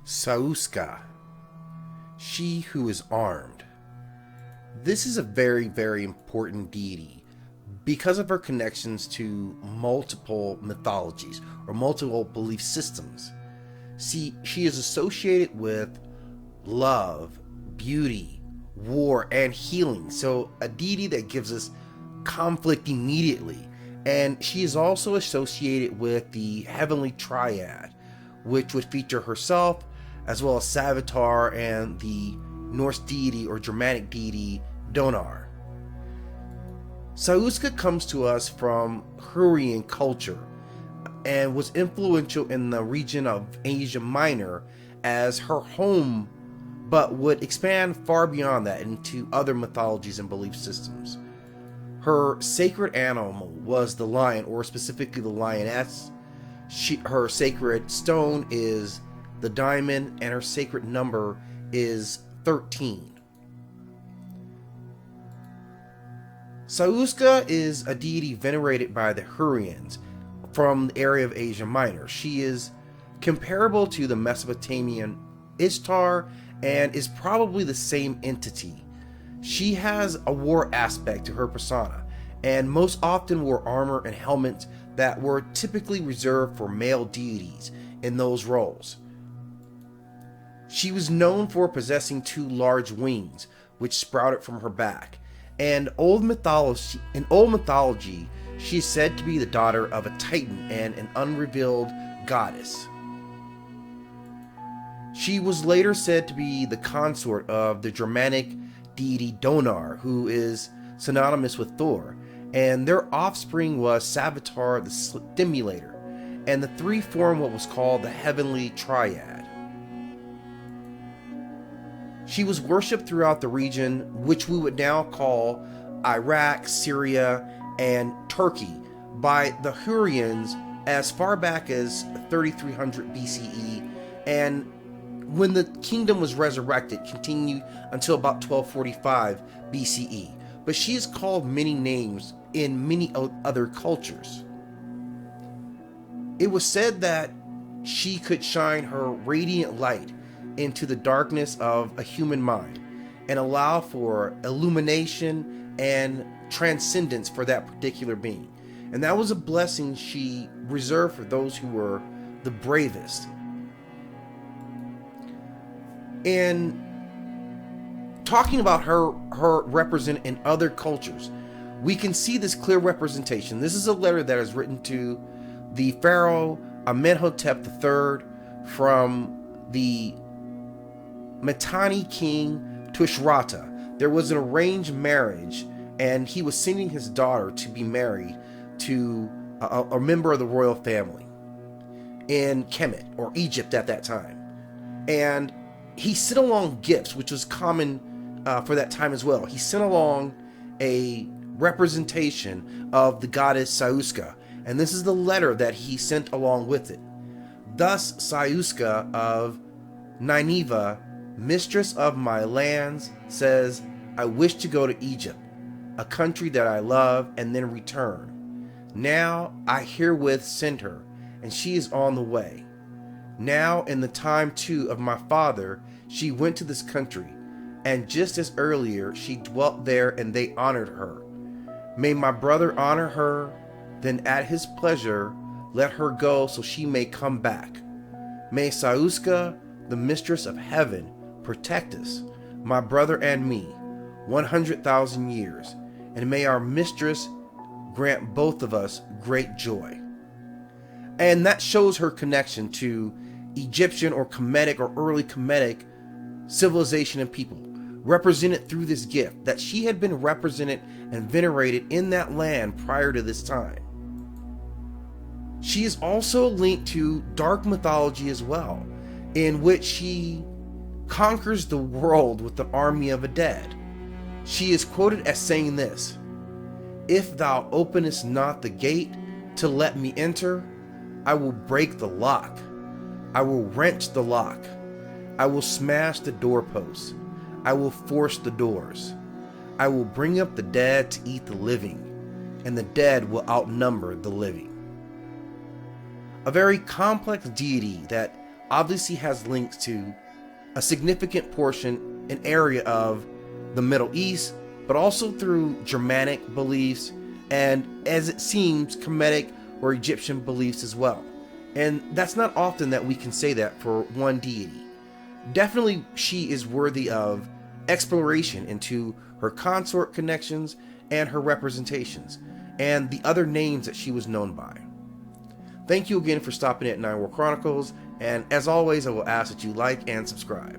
Sauska, she who is armed. This is a very, very important deity because of her connections to multiple mythologies or multiple belief systems. See, she is associated with love, beauty, war, and healing. So a deity that gives us conflict immediately. And she is also associated with the Heavenly Triad, which would feature herself, as well as Savitar and the Norse deity or Germanic deity Donar. Sauska comes to us from Hurrian culture and was influential in the region of Asia Minor as her home, but would expand far beyond that into other mythologies and belief systems. Her sacred animal was the lion, or specifically the lioness. Her sacred stone is the diamond, and her sacred number is 13. Sauska is a deity venerated by the Hurrians from the area of Asia Minor. She is comparable to the Mesopotamian Istar and is probably the same entity. She has a war aspect to her persona and most often wore armor and helmets that were typically reserved for male deities in those roles. She was known for possessing 2 large wings which sprouted from her back. And in old mythology, she is said to be the daughter of a titan and an unrevealed goddess. She was later said to be the consort of the Germanic deity Donar, who is synonymous with Thor, and their offspring was Savitar the Stimulator, and the 3 formed what was called the Heavenly Triad. She was worshipped throughout the region, which we would now call Iraq, Syria, and Turkey, by the Hurrians as far back as 3300 BCE, and when the kingdom was resurrected, continued until about 1245 BCE. But she is called many names in many other cultures. It was said that she could shine her radiant light into the darkness of a human mind and allow for illumination and transcendence for that particular being. And that was a blessing she reserved for those who were the bravest. And talking about her represented in other cultures, we can see this clear representation. This is a letter that is written to the Pharaoh Amenhotep III from the Mitanni king Tushratta. There was an arranged marriage, and he was sending his daughter to be married to a member of the royal family in Kemet, or Egypt at that time. And he sent along gifts, which was common for that time as well. He sent along a representation of the goddess Sauska, and this is the letter that he sent along with it. Thus Sauska of Nineveh, mistress of my lands, says, I wish to go to Egypt, a country that I love, and then return. Now I herewith send her, and she is on the way. Now in the time too of my father, she went to this country, and just as earlier she dwelt there, and they honored her. May my brother honor her, then at his pleasure let her go so she may come back. May Sauska, the mistress of heaven, protect us, my brother and me, 100,000 years, and may our mistress grant both of us great joy. And that shows her connection to Egyptian or Kemetic or early Kemetic civilization and people, represented through this gift, that she had been represented and venerated in that land prior to this time. She is also linked to dark mythology as well, in which she conquers the world with an army of the dead. She is quoted as saying this, If thou openest not the gate to let me enter, I will break the lock. I will wrench the lock. I will smash the doorposts. I will force the doors. I will bring up the dead to eat the living, and the dead will outnumber the living. A very complex deity that obviously has links to a significant portion, an area of the Middle East, but also through Germanic beliefs and, as it seems, Kemetic or Egyptian beliefs as well. And that's not often that we can say that for one deity. Definitely she is worthy of exploration into her consort connections and her representations, and the other names that she was known by. Thank you again for stopping at Nine War Chronicles, and as always, I will ask that you like and subscribe.